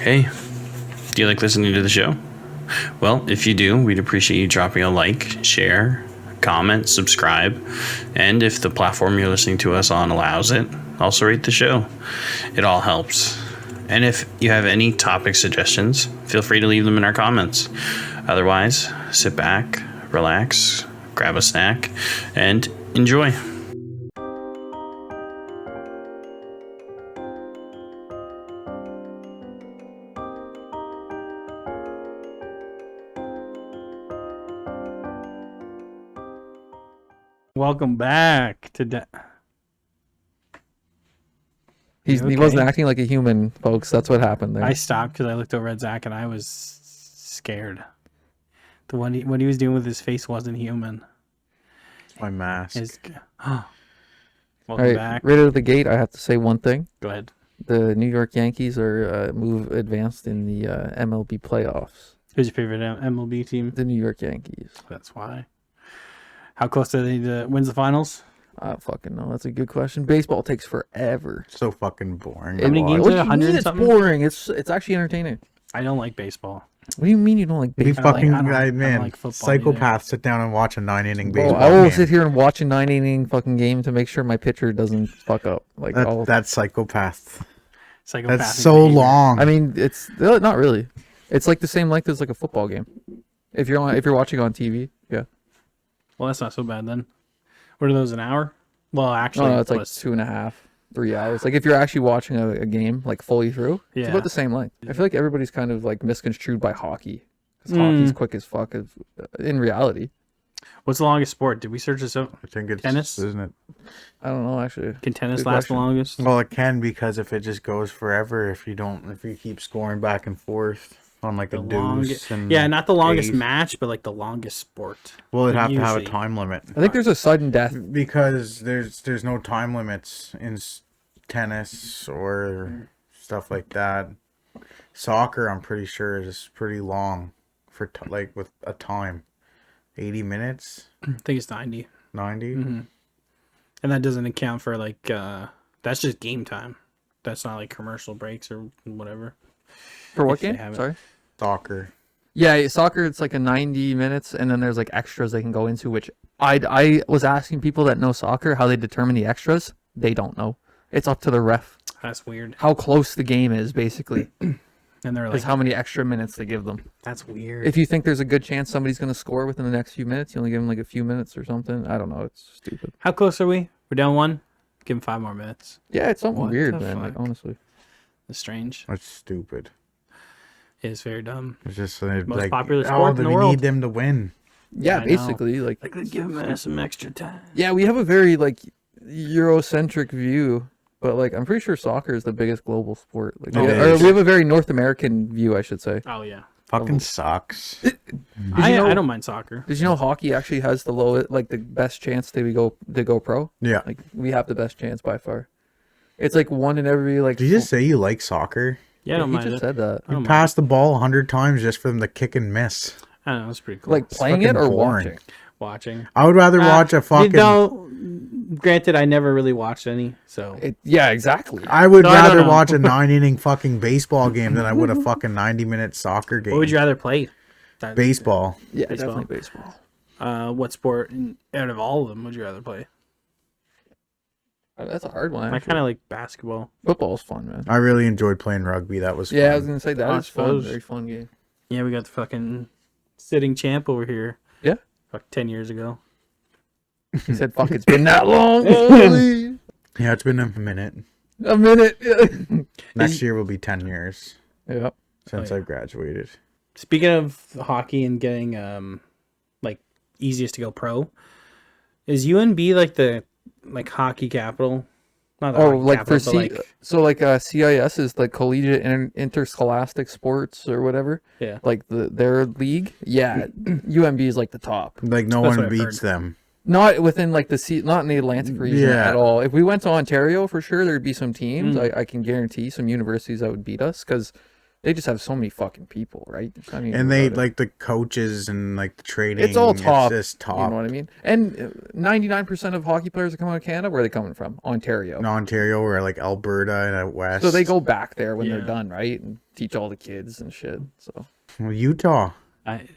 Hey, do you like listening to the show? Well, if you do, we'd appreciate you dropping a like, share, comment, subscribe, and if the platform you're listening to us on allows it, also rate the show. It all helps. And if you have any topic suggestions, feel free to leave them in our comments. Otherwise, sit back, relax, grab a snack, and enjoy. Welcome back to He wasn't acting like a human, folks. That's what happened there. I stopped because I looked over at Zack and I was scared. The one what he was doing with his face wasn't human. My mask. Welcome back. Right out of the gate, I have to say one thing. Go ahead. The New York Yankees are advanced in the MLB playoffs. Who's your favorite MLB team? The New York Yankees. That's why. How close are they to wins the finals? I don't fucking know. That's a good question. Baseball takes forever. So fucking boring. How many games? What do you 100 mean it's something? boring? It's actually entertaining. I don't like baseball. What do you mean you don't like We baseball? fucking I don't man, like football either. psychopaths sit down and watch a 9-inning Bro, baseball I will game. sit here and watch a 9-inning fucking game to make sure my pitcher doesn't fuck up. Like That's psychopath. Psychopathic That's so behavior. long. I mean, it's not really. It's like the same length as like a football game. If you're watching on TV, yeah. Well, that's not so bad then. What are those, an hour? Well, actually, No, it's like 2.5, 3 hours. Like if you're actually watching a game like fully through, it's Yeah. about the same length. I feel like everybody's kind of like misconstrued by hockey because hockey's quick as fuck. In reality, What's the longest sport? Did we search this out? I think it's Tennis? isn't it? I don't know actually. Can tennis Good last question. the longest? Well, it can because if it just goes forever, if you keep scoring back and forth on like a deuce and Yeah, not the longest ace. match, but like the longest sport. Well, it'd have to have a Usually. time limit I think there's a sudden death. because there's no time limits in tennis or stuff like that. Soccer, I'm pretty sure, is pretty long for like with a time. 80 minutes, I think it's 90. 90. And that doesn't account for like, that's just game time. That's not like commercial breaks or whatever. For what If they game? have it. Sorry. Soccer. Yeah, soccer. It's like a 90 minutes, and then there's like extras they can go into. Which I was asking people that know soccer how they determine the extras. They don't know. It's up to the ref That's weird. how close the game is, basically. And they're Is like, how many extra minutes they give them. that's weird. If you think there's a good chance somebody's going to score within the next few minutes, you only give them like a few minutes or something. I don't know. It's stupid. How close are we? We're down one? Give him 5 more minutes. Yeah, it's something What weird, the man. Like fuck? honestly. That's strange. That's stupid. It is very dumb. It's just Most like, popular sport in the we world. need them to win. Yeah, I know. basically, like Like, let's give him some extra time. yeah, we have a very like Eurocentric view, but like I'm pretty sure soccer is the biggest global sport. Like, It or is. we have a very North American view, I should say. Oh, yeah. Fucking sucks. I know- don't mind soccer. Did you know hockey actually has the lowest, like the best chance to go pro? Yeah. Like we have the best chance by far. It's like one in every like. Did you just say you like soccer? Yeah, I don't he mind just it. said that. I don't mind. Pass the ball 100 times just for them to kick and miss. I don't know. It's pretty cool. Like playing it fucking or boring. watching. watching. I would rather watch a fucking. No, granted, I never really watched any, so Yeah, exactly. I would No, I don't rather know. watch a 9-inning fucking baseball game than I would a fucking 90-minute soccer game. what would you rather play? Baseball. Yeah, Baseball. definitely baseball. What sport out of all of them would you rather play? That's a hard one. I Actually. kind of like basketball. Football's fun, man. I really enjoyed playing rugby. That was fun. Yeah, I was gonna say that I is fun. suppose. Very fun game. Yeah, we got the fucking sitting champ over here. Yeah. Fuck, 10 years ago. He said, "Fuck, it's been that long." Holy. Yeah, it's been a minute. A minute. Next year will be 10 years Yeah. since Oh, yeah. I graduated. Speaking of hockey and getting like easiest to go pro, is UNB like the hockey capital? Not the Oh, hockey like for capital, but so like CIS is like collegiate interscholastic sports or whatever. yeah. Like their league. Yeah, UMB is like the top. Like, no That's one what I've beats heard. them. Not within like not in the Atlantic region Yeah. at all. If we went to Ontario, for sure there'd be some teams. Mm. I can guarantee some universities that would beat us because They just have so many fucking people, right? There's not even And they about it. like the coaches and like the training. It's all top. It's just top. You know what I mean? And 99% of hockey players that come out of Canada, where are they coming from? Ontario. In Ontario or like Alberta and out west. So they go back there when they're Yeah. done, right? And teach all the kids and shit. So Well, Utah. I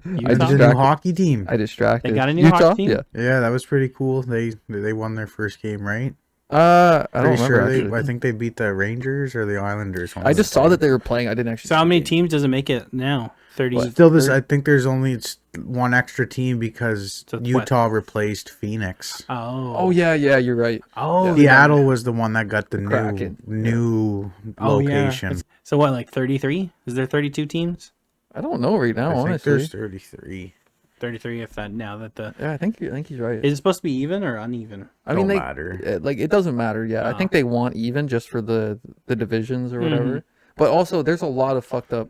They I did a new distracted. hockey team. I distracted. They got a new Utah? hockey team? Yeah. Yeah, that was pretty cool. They won their first game, right? I don't Pretty remember. sure Actually. I think they beat the Rangers or the Islanders. one I of the just saw two. that they were playing. I didn't actually. So how see many the game. teams does it make it now? 30. What? Still, I think there's only one extra team because So it's Utah replaced Phoenix. Oh. Oh yeah, you're right. Oh. Yeah. Seattle was the one that got the Kraken. new Oh, yeah. location. So what, like 33? Is there 32 teams? I don't know right now, I think honestly. there's 33. 33 if that now that the Yeah, I think he's right. is it supposed to be even or uneven? I mean, Don't they matter. it doesn't matter. Yeah, I Oh. think they want even just for the divisions or whatever. Mhm. But also, there's a lot of fucked up,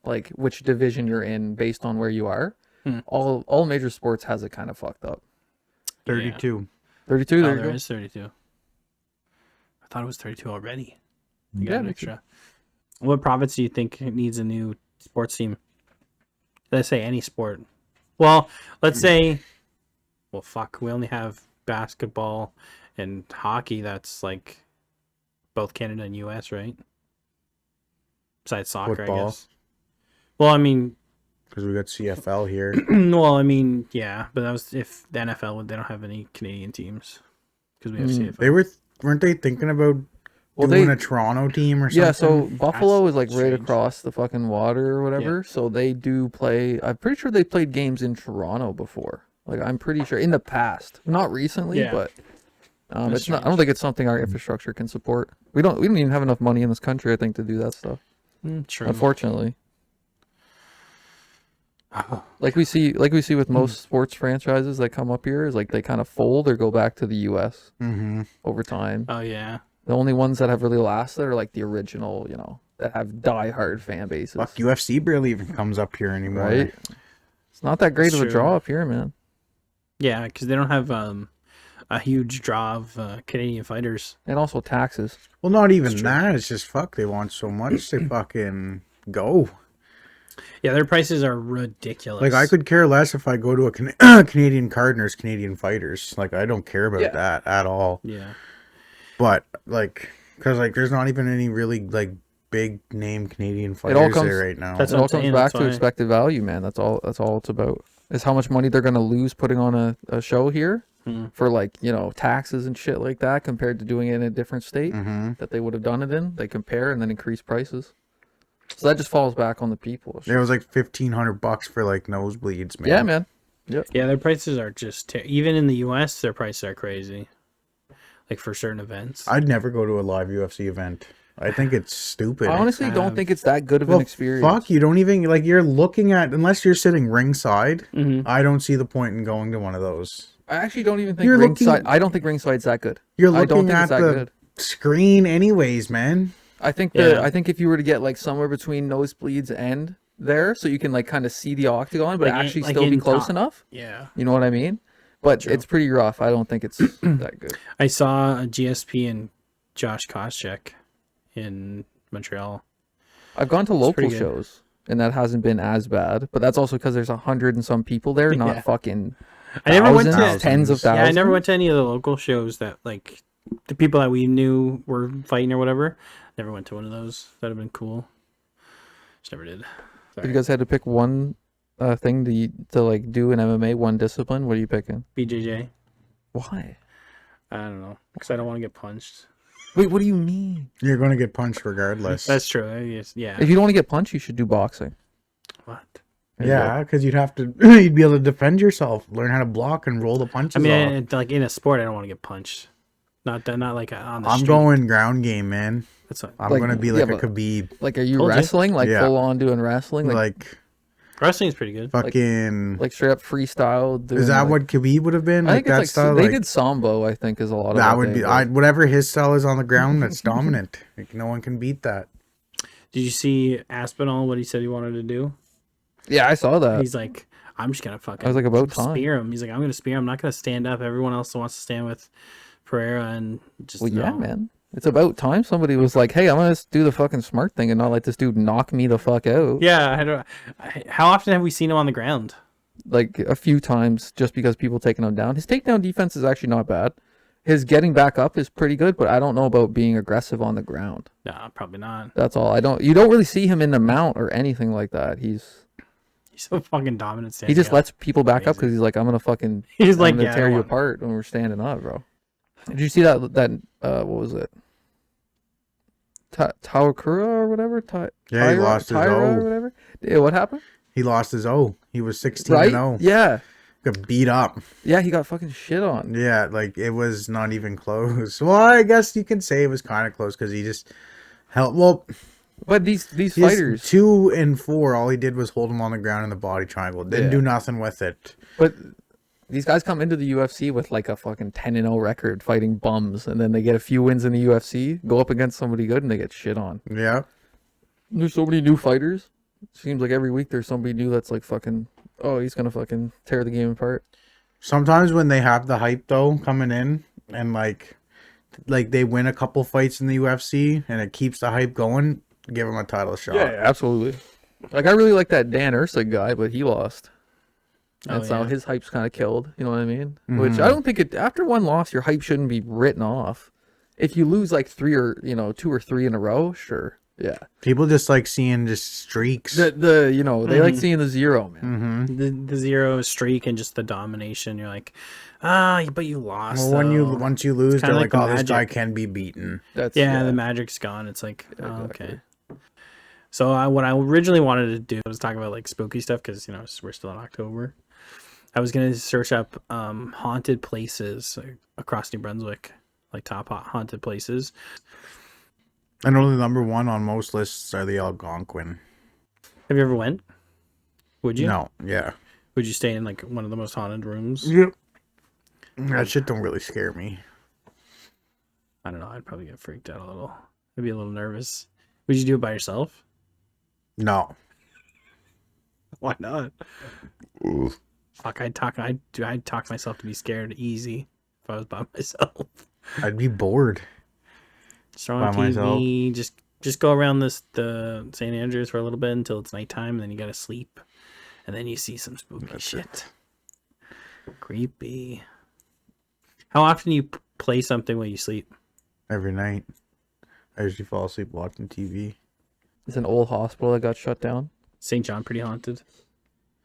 like which division you're in based on where you are. Hmm. All major sports has it kind of fucked up. 32. 32. Oh, There you there go. is 32. I thought it was 32 already. You Yeah, got an me extra. What province do you think needs a new sports team? Let's say any sport. Well, let's say, well, fuck, we only have basketball and hockey. That's like both Canada and U.S., right? Besides soccer, I Football. guess. Well, I mean, Because we got CFL here. well, I mean, yeah, but that was if the NFL they don't have any Canadian teams because we have CFL. They weren't they thinking about Well, doing they- a Toronto team or something? Yeah, so Buffalo is like right strange. across the fucking water or whatever. So they do play. I'm pretty sure they played games in Toronto before. Like I'm pretty sure in the past, not recently, Yeah. but That's it's not. I don't think it's something our infrastructure can support. We don't even have enough money in this country, I think, to do that stuff. True. Unfortunately, like we see with most sports franchises that come up here, is like they kind of fold or go back to the U.S. Mm-hmm. over time. Oh yeah. The only ones that have really lasted are like the original, that have die-hard fan bases. Fuck, UFC barely even comes up here anymore. Right? It's not that great That's of a true. draw up here, man. Yeah, because they don't have a huge draw of Canadian fighters. And also taxes. Well, not even true. that. It's just fuck. They want so much. They fucking go. Yeah, their prices are ridiculous. Like I could care less if I go to a Canadian card and there's Canadian fighters. Like I don't care about Yeah. that at all. Yeah. But like, because like there's not even any really like big name Canadian all fighters comes- there right now. That's It what all I'm comes saying, back that's to why- expected value, man. That's all it's about. Is how much money they're gonna lose putting on a show here Hmm. for like, taxes and shit like that compared to doing it in a different state Mm-hmm. that they would have done it in. They compare and then increase prices. So that just falls back on the people. It was like $1,500 for like nosebleeds, man. Yeah, man. Yeah, their prices are just even in the U.S. Their prices are crazy. Like for certain events. I'd never go to a live UFC event. I think it's stupid. I honestly don't think it's that good of an Well, experience. fuck, you don't even like you're looking at unless you're sitting ringside. Mhm. I don't see the point in going to one of those. I actually don't even think You're ringside. looking- I don't think ringside's that good. You're I don't looking think at it's that the good. screen anyways, man. I think Yeah. I think if you were to get like somewhere between nosebleeds and there, so you can like kind of see the octagon, but Like in- actually like still be in close top. enough. Yeah. You know what I mean? But True. it's pretty rough. I don't think it's that good. I saw a GSP and Josh Koscheck in Montreal. I've gone to local pretty good. shows, and that hasn't been as bad. But that's also because there's 100 and some people there, not Yeah. fucking I never went to thousands, tens of thousands. Yeah, I never went to any of the local shows that like the people that we knew were fighting or whatever. Never went to one of those. That'd have been cool. Just never did. If you guys had to pick one thing to like do in MMA, one discipline, what are you picking? BJJ. Why? I don't know because I don't want to get punched. Wait, what do you mean? You're gonna get punched regardless. That's true. I guess, yeah. If you don't want to get punched, you should do boxing. What? There you go. yeah, because you'd have to you'd be able to defend yourself, learn how to block and roll the punches I mean, off. like in a sport, I don't want to get punched. Not like on the I'm street. going ground game, man. That's what, I'm Like, gonna be yeah, like a but- Khabib, Like, are you Told you. wrestling? Like Yeah. full on doing wrestling? Like, like wrestling's pretty good. fucking. like straight up freestyle. Doing, is that like, what Khabib would have been? I Like think it's that like style? they Like, did sambo. I think is a lot of that what would they be. I, did. whatever his style is on the ground, that's dominant. Like, no one can beat that. Did you see Aspinall? What he said he wanted to do? Yeah, I saw that. He's like, I'm just gonna fucking. I was like, about time. spear him. He's like, I'm gonna spear him. I'm not gonna stand up. Everyone else wants to stand with Pereira and just. Well, yeah, no. man. It's about time somebody was like, "Hey, I'm gonna just do the fucking smart thing and not let this dude knock me the fuck out." Yeah, how often have we seen him on the ground? Like a few times, just because people taking him down. His takedown defense is actually not bad. His getting back up is pretty good, but I don't know about being aggressive on the ground. No, probably not. That's all. You don't really see him in the mount or anything like that. He's so fucking dominant. He just up. lets people back up Amazing. because he's like, I'm gonna fucking He's like, I'm gonna yeah, I tear you want- apart when we're standing up, bro. Did you see that what was it? Tawakura or whatever? Yeah, he lost his Tyra or O. whatever. Yeah, what happened? He lost his O. He was 16 Right? and 0. Yeah. Got beat up. Yeah, he got fucking shit on. Yeah, like it was not even close. Well, I guess you can say it was kind of close because he just held. Well, But these his fighters, 2 and 4, all he did was hold him on the ground in the body triangle. Didn't Yeah. do nothing with it. but these guys come into the UFC with like a fucking 10-0 record fighting bums, and then they get a few wins in the UFC, go up against somebody good, and they get shit on. Yeah. There's so many new fighters. Seems like every week there's somebody new that's like fucking, oh, he's gonna fucking tear the game apart. Sometimes when they have the hype though coming in and like they win a couple fights in the UFC and it keeps the hype going, give him a title shot. Yeah, absolutely. Like I really like that Dan Ursig guy, but he lost. Oh, And so yeah. his hype's kind of killed. You know what I mean? Which I don't think it. After one loss, your hype shouldn't be written off. If you lose like 2 or 3 in a row, sure, yeah. People just like seeing just streaks. They like seeing the zero, man. the 0 streak and just the domination. You're like, but you lost. Well, though. once you lose, they're kinda like, like oh, the this guy Magic. can be beaten. That's Yeah, the magic's gone. It's like, oh, exactly. okay. So what I originally wanted to do was talk about like spooky stuff because we're still in October. I was gonna search up haunted places across New Brunswick, like top haunted places. I know the number 1 on most lists are the Algonquin. Have you ever went? Would you? No, yeah. Would you stay in like one of the most haunted rooms? Yep. That shit don't really scare me. I don't know. I'd probably get freaked out a little. I'd be a little nervous. Would you do it by yourself? No. Why not? Fuck, I'd talk myself to be scared easy if I was by myself. I'd be bored. Just throw on By TV. Just go around the St. Andrews for a little bit until it's nighttime, and then you gotta sleep, and then you see some spooky shit. Creepy. How often do you play something when you sleep? Every night. I usually fall asleep watching TV. It's an old hospital that got shut down. St. John pretty haunted.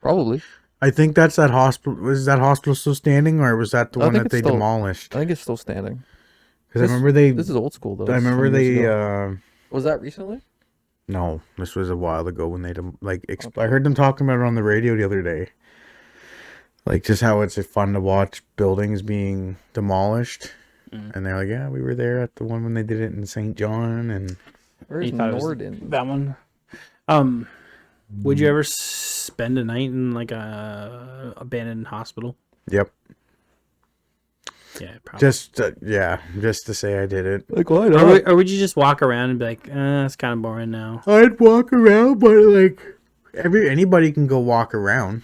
Probably. I think that's that hospital. Was that hospital still standing, or was that the I one think that it's they still- demolished? I think it's still standing. Because I remember they. This is old school though. I remember Some years they. ago. Was that recently? No, this was a while ago when they I heard them talking about it on the radio the other day. Like just how it's fun to watch buildings being demolished, and they're like, yeah, we were there at the one when they did it in St. John, and Where's You thought it was Norden? that one. Would you ever spend a night in like a abandoned hospital? yep, Yeah, probably. just to say I did it. Like why Or would you just walk around and be like, it's kind of boring now? I'd walk around, but like anybody can go walk around,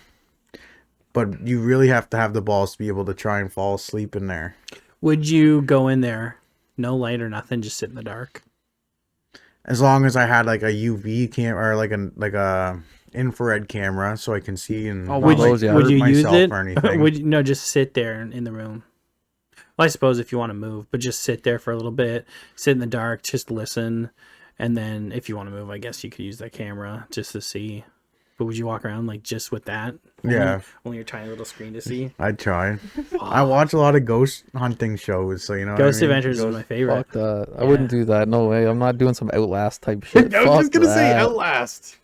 but you really have to have the balls to be able to try and fall asleep in there. Would you go in there, no light or nothing, just sit in the dark? As long as I had like a UV camera or like a infrared camera, so I can see and Oh, not, would like, you- hurt Would you use myself it? or anything. Would you, no, just sit there in the room. Well, I suppose if you want to move, but just sit there for a little bit, sit in the dark, just listen, and then if you want to move, I guess you could use that camera just to see. But would you walk around like just with that? Yeah. Only your tiny little screen to see. I'd try. I watch a lot of ghost hunting shows, so you know. Ghost what I mean? Adventures is my favorite. Fuck that. I wouldn't do that. No way. I'm not doing some Outlast type shit. Fuck that. Outlast.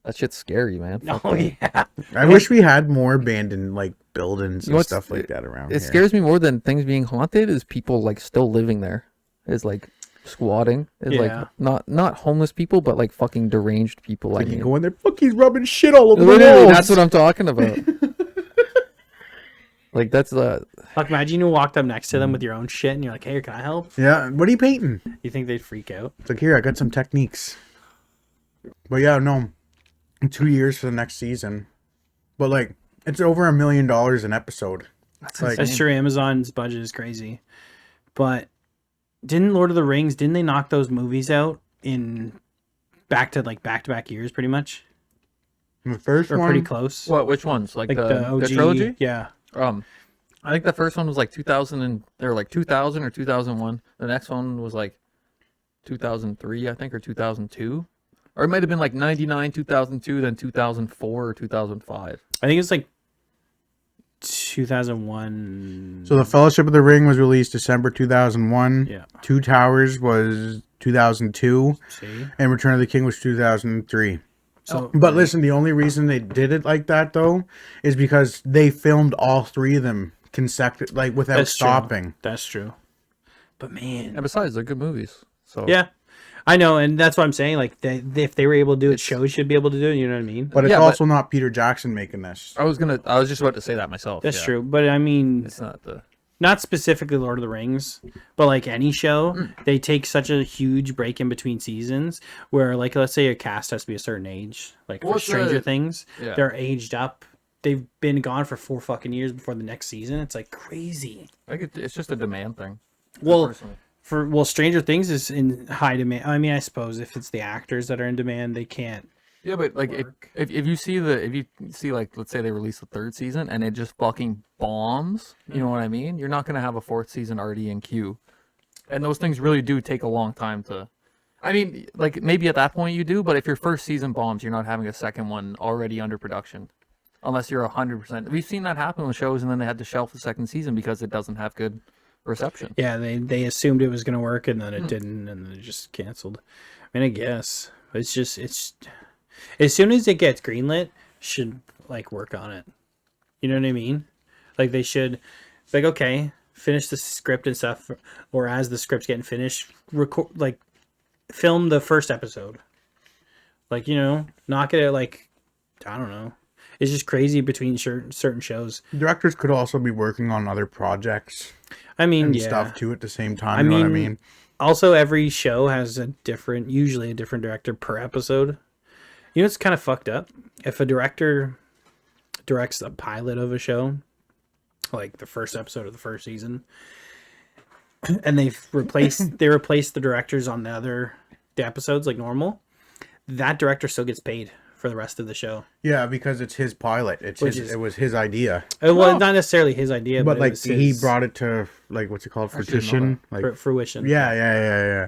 That shit's scary, man. Oh Fuck that. yeah. I wish we had more abandoned like buildings You and know what's- stuff like that around It here. scares me more than things being haunted is people like still living there. Is like squatting. Is Yeah. like not homeless people, but like fucking deranged people. I Like you mean, go in there, fuck, he's rubbing shit all over the literally, walls. that's what I'm talking about. Like that's the Fuck, imagine you walked up next to them with your own shit and you're like, hey, can I help? Yeah, what are you painting? You think they'd freak out? It's like, here, I got some techniques. But yeah, no, 2 years for the next season. But like, it's over $1 million an episode. Like, That's true. Amazon's budget is crazy. But didn't Lord of the Rings, didn't they knock those movies out in back-to-back years pretty much? The first Or one, pretty close? What? Which ones? Like, Like the OG trilogy? Yeah. I think the first one was like 2000 and they were like 2000 or 2001. The next one was like 2003, I think, or 2002. Or it might have been like 99, 2002, then 2004 or 2005. I think it's like 2001. so the Fellowship of the Ring was released December 2001. Yeah. Two Towers was 2002, See? and Return of the King was 2003. So, But listen, the only reason they did it like that though is because they filmed all three of them consecutive, like without That's true. stopping. That's true. But man, And besides, they're good movies. So yeah, I know, and that's what I'm saying. Like, if they were able to do it, shows should be able to do it. You know what I mean? But it's Yeah, but- also not Peter Jackson making this. I was just about to say that myself. That's yeah. true. But I mean, It's not the. not specifically Lord of the Rings, but like any show, they take such a huge break in between seasons where, like, let's say a cast has to be a certain age. Like for What's Stranger the- Things, Yeah. they're aged up. They've been gone for 4 fucking years before the next season. It's like crazy. I think it's just a demand thing. Well, personally. Stranger Things is in high demand. I mean, I suppose if it's the actors that are in demand, they can't. Yeah, but like if you see like, let's say they release the third season and it just fucking bombs, you know what I mean? You're not gonna have a fourth season already in queue, and those things really do take a long time to. I mean, like maybe at that point you do, but if your first season bombs, you're not having a second one already under production, unless you're 100%. We've seen that happen with shows, and then they had to shelf the second season because it doesn't have good reception. Yeah, they assumed it was going to work, and then it didn't, and then it just canceled. I mean, I guess it's as soon as it gets greenlit, should like work on it. You know what I mean? Like they should, like, okay, finish the script and stuff, or as the script's getting finished, record, like, film the first episode. Like, you know, knock it at, like, I don't know. It's just crazy between certain shows. Directors could also be working on other projects I mean, and yeah. stuff too at the same time. You know what I mean? Also, every show has usually a different director per episode. You know, it's kind of fucked up. If a director directs a pilot of a show, like the first episode of the first season, and they replace the directors on the episodes like normal, that director still gets paid for the rest of the show. Yeah, because it's his pilot. It was his idea. Well, not necessarily his idea, But it like was he his brought it to like what's it called? I didn't know Fruition. Like fruition. yeah.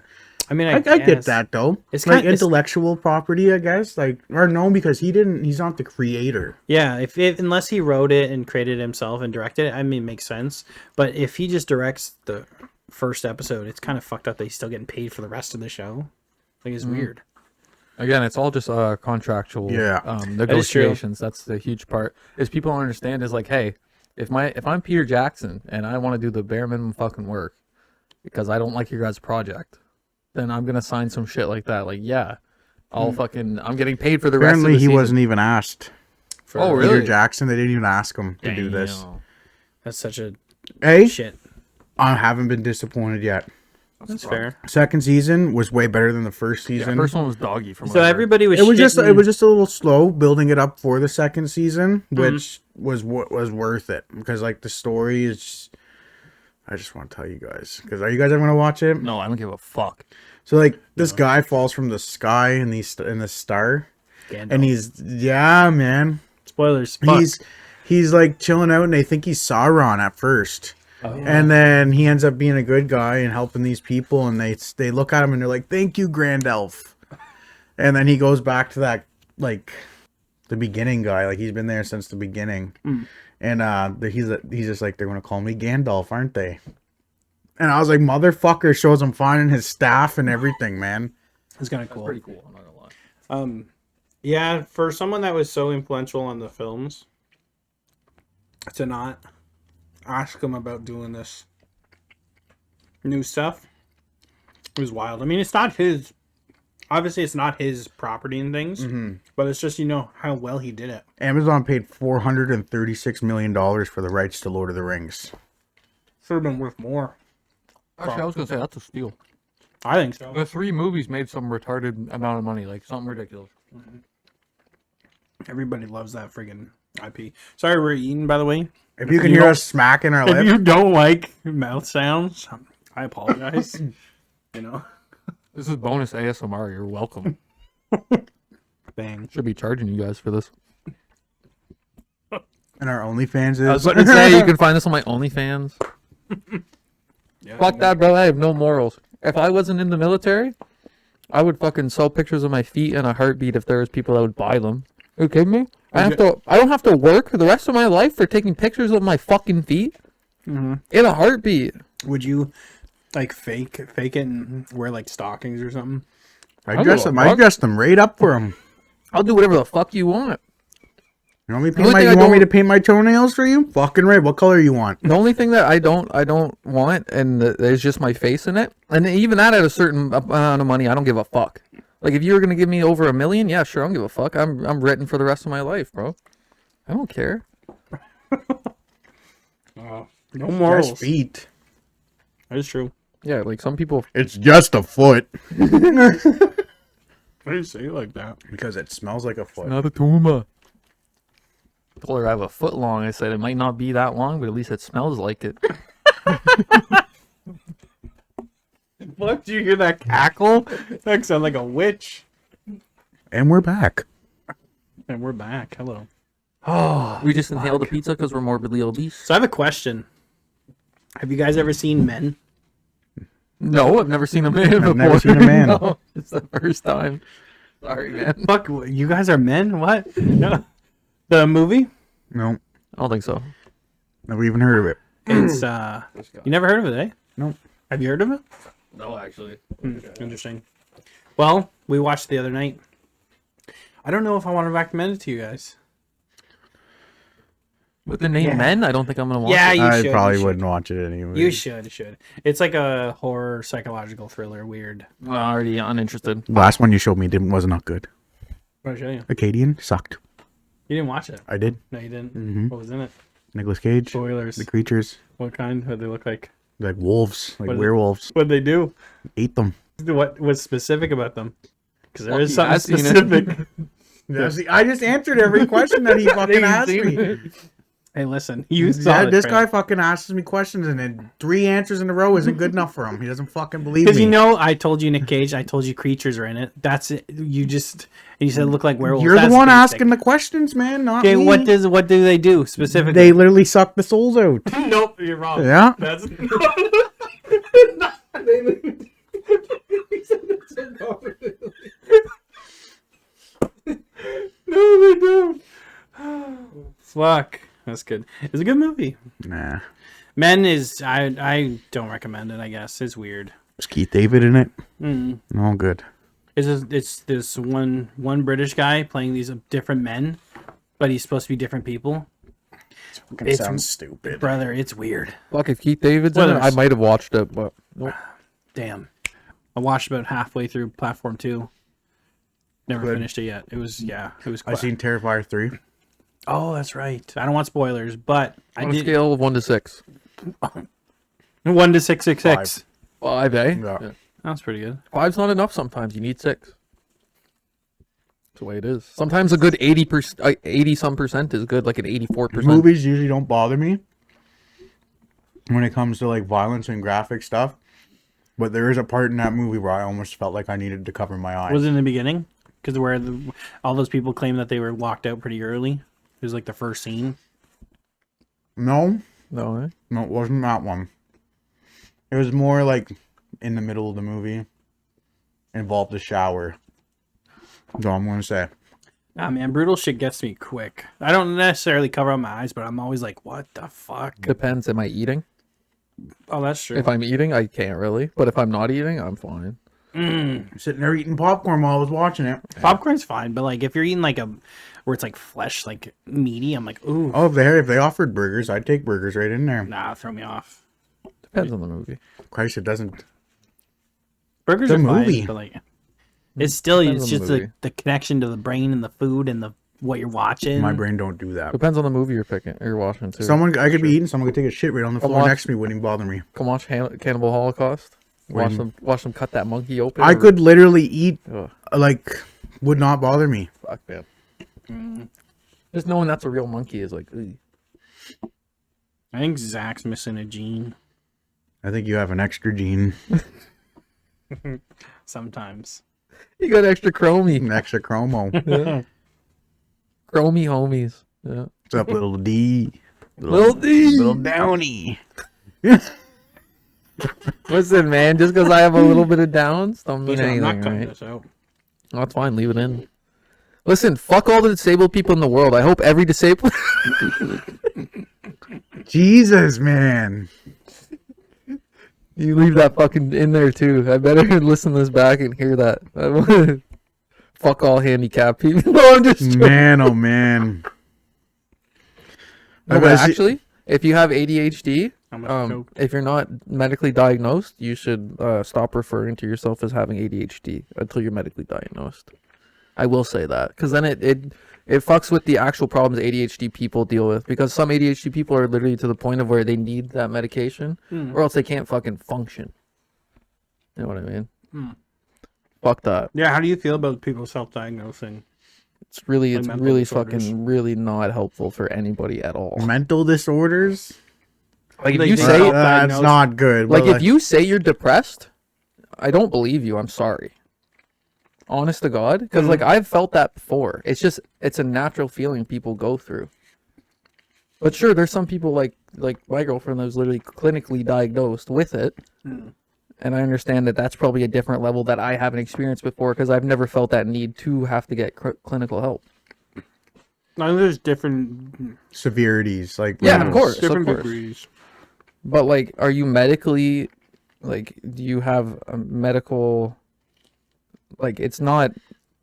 I mean, I get guess. that though. It's It's like kind- it's- intellectual property, I guess. Like or no, because he's not the creator. Yeah, if unless he wrote it and created it himself and directed it, I mean, it makes sense. But if he just directs the first episode, it's kind of fucked up that he's still getting paid for the rest of the show. Like, it's weird. Again, it's all just contractual negotiations. That's the huge part. Is people don't understand is like, hey, if I'm Peter Jackson and I want to do the bare minimum fucking work because I don't like your guys' project, then I'm gonna sign some shit like that. Like, yeah, I'm getting paid for the rest of Apparently the he season. wasn't even asked. Oh, Peter really? Jackson, they didn't even ask him to do this. Damn. That's such a Hey, shit. I haven't been disappointed yet. That's fair. Second season was way better than the first Yeah, season. first one was doggy from So everybody was. it was just shitting- a little slow building it up for the second season, which was what was worth it because like the story is. I just want to tell you guys because are you guys ever gonna watch it? No, I don't give a fuck. So like this guy falls from the sky in the star, Gandalf. and he's man. Spoilers. Fuck. He's like chilling out, and they think he's Sauron at first. Oh, yeah. And then he ends up being a good guy and helping these people, and they look at him and they're like, "Thank you, Grand Elf." And then he goes back to that like the beginning guy, like he's been there since the beginning. And he's just like, they're gonna call me Gandalf, aren't they? And I was like, motherfucker, shows him finding his staff and everything, man. It's kind of cool. Pretty cool. I'm not gonna lie. Yeah, for someone that was so influential on the films, to not ask him about doing this new stuff, it was wild. I mean, it's not his. Obviously, it's not his property and things, but it's just, you know, how well he did it. Amazon paid $436 million for the rights to Lord of the Rings. Should have been worth more. Actually, I was gonna say that's a steal. I think so. The 3 movies made some retarded amount of money, like something ridiculous. Everybody loves that friggin' IP. Sorry, we're eating, by the way. If you can hear us smacking our If lips, you don't like mouth sounds, I apologize. You know, This is bonus ASMR. You're welcome. bang. Should be charging you guys for this. And our OnlyFans is. I was about to say you can find this on my OnlyFans. Yeah, Fuck that, bro. I have no morals. If I wasn't in the military, I would fucking sell pictures of my feet in a heartbeat if there was people that would buy them. Are you kidding me? I don't have to work the rest of my life for taking pictures of my fucking feet in a heartbeat. Would you like fake it and wear like stockings or something? I dress them right up for them. I'll do whatever the fuck you want. You want me to only thing I want me to don't- paint my toenails for you? Fucking right. What color you want? The only thing that I don't want, and there's just my face in it, and even that at a certain amount of money, I don't give a fuck. Like if you were gonna give me over $1 million, yeah, sure, I don't give a fuck. I'm written for the rest of my life, bro. I don't care. No morals. Just feet. That is true. Yeah, like some people. It's just a foot. Why do you say it like that? Because it smells like a foot. Not a tumor. Told her I have a foot long. I said it might not be that long, but at least it smells like it. What? Did you hear that cackle? That sounded like a witch. And we're back. And we're back. Hello. We just inhaled the pizza because we're morbidly obese. So I have a question. Have you guys ever seen Men? No, I've never seen a man before. never seen a man. No, it's the first time. Sorry, man. Fuck, you guys are men? What? No. The movie? No, I don't think so. never even heard of it. It's you never heard of it, eh? Nope. Have you heard of it? No, actually. Interesting. Well, we watched it the other night. I don't know if I want to recommend it to you guys. With the name Men, I don't think I'm gonna watch Yeah, it. you I should. probably you should. wouldn't watch it anyway. You should. It's like a horror psychological thriller. Weird. I'm already uninterested. The last one you showed me was not good. What show you? Acadian sucked. You didn't watch it. I did. No, you didn't. Mhm. What was in it? Nicolas Cage. Spoilers. The creatures, What kind? What they look like? like wolves, like What is it? werewolves. What they do? Ate them. What was specific about them? Because there Fuck, is he something has seen it. specific. Yeah, see, I just answered every question that he fucking asked me. Hey, listen. You saw Yeah, the this trailer. guy fucking asks me questions and then 3 answers in a row isn't good enough for him. He doesn't fucking believe Because me. you know, I told you Nick Cage. I told you creatures are in it. That's it. You just you said look like werewolves. You're the That's one basic. asking the questions, man, not Okay, me. what do they do specifically? They literally suck the souls out. Nope, you're wrong. Yeah. That's no, they don't. Fuck, that's good. It's a good movie. Nah. Men is I don't recommend it. I guess it's weird. Is Keith David in it? Mm. No good. It's this one British guy playing these different men, but he's supposed to be different people. Fucking sounds stupid. Brother, it's weird. Fuck, if Keith David's in it, I might have watched it, but nope. Damn. I watched about halfway through Platform 2. Never Good. finished it yet. It was I seen Terrifier 3. Oh, that's right. I don't want spoilers, but I On a did scale of 1 to 6. 1 to 666. 5, eh? Yeah. That's pretty good. 5's not enough sometimes. You need 6. That's the way it is. Sometimes a good 80% is good, like an 84%. Movies usually don't bother me when it comes to like violence and graphic stuff. But there is a part in that movie where I almost felt like I needed to cover my eyes. Was it in the beginning? Because where all those people claim that they were locked out pretty early. It was like the first scene. No, No, eh? no, it wasn't that one. It was more like in the middle of the movie. Involved the shower. That's all I'm gonna say. Ah, man, brutal shit gets me quick. I don't necessarily cover up my eyes, but I'm always like, what the fuck? Depends. Am I eating? Oh, that's true. If I'm eating, I can't really. But if I'm not eating, I'm fine. I'm sitting there eating popcorn while I was watching it. Popcorn's fine, but like if you're eating like where it's like flesh, like meaty, I'm like, ooh, Oh, if they offered burgers, I'd take burgers right in there. nah, throw me off. Depends on the movie. Christ, it doesn't. Burgers The are movie. fine, but like it's still Depends it's on the just movie. the connection to the brain and the food and the what you're watching. My brain don't do that. Depends on the movie you're picking or you're watching too. I could be eating, someone could take a shit right on the floor watch- next to me, wouldn't even bother me. Come watch Cannibal Holocaust. Watch When- them cut that monkey open. I could literally eat, Ugh, like, would not bother me. fuck man. Just knowing that's a real monkey is like. Ugh. I think Zach's missing a gene. I think you have an extra gene. Sometimes. You got extra chromie. An extra chromo. Yeah. Chromie homies. Yeah. What's up, little D? Little D. Little Downy. Listen, man, just because I have a little bit of downs don't mean Listen, I'm anything, not cutting right? this out. Oh, that's fine. Leave it in. Listen, fuck all the disabled people in the world. I hope every disabled... Jesus, man. You leave that fucking in there, too. I better listen to this back and hear that. Fuck all handicapped people. No, I'm just joking. Man, oh man. No, but actually, if you have ADHD, I'm gonna choke. if you're not medically diagnosed, you should stop referring to yourself as having ADHD until you're medically diagnosed. I will say that, because then it fucks with the actual problems ADHD people deal with, because some ADHD people are literally to the point of where they need that medication, or else they can't fucking function. You know what I mean? Fuck that. Yeah, how do you feel about people self-diagnosing? It's really, Like it's mental really disorders. fucking, really not helpful for anybody at all. Mental disorders? Like if Like you they say, don't- That's diagnosed. not good. like but if you say you're depressed, I don't believe you. I'm sorry. Honest to God, because like I've felt that before. It's a natural feeling people go through. But sure, there's some people like my girlfriend that was literally clinically diagnosed with it, and I understand that that's probably a different level that I haven't experienced before, because I've never felt that need to have to get clinical help. I know there's different severities, like Yeah, of levels. course. different course. degrees. But like, are you medically, like, do you have a medical, like, it's not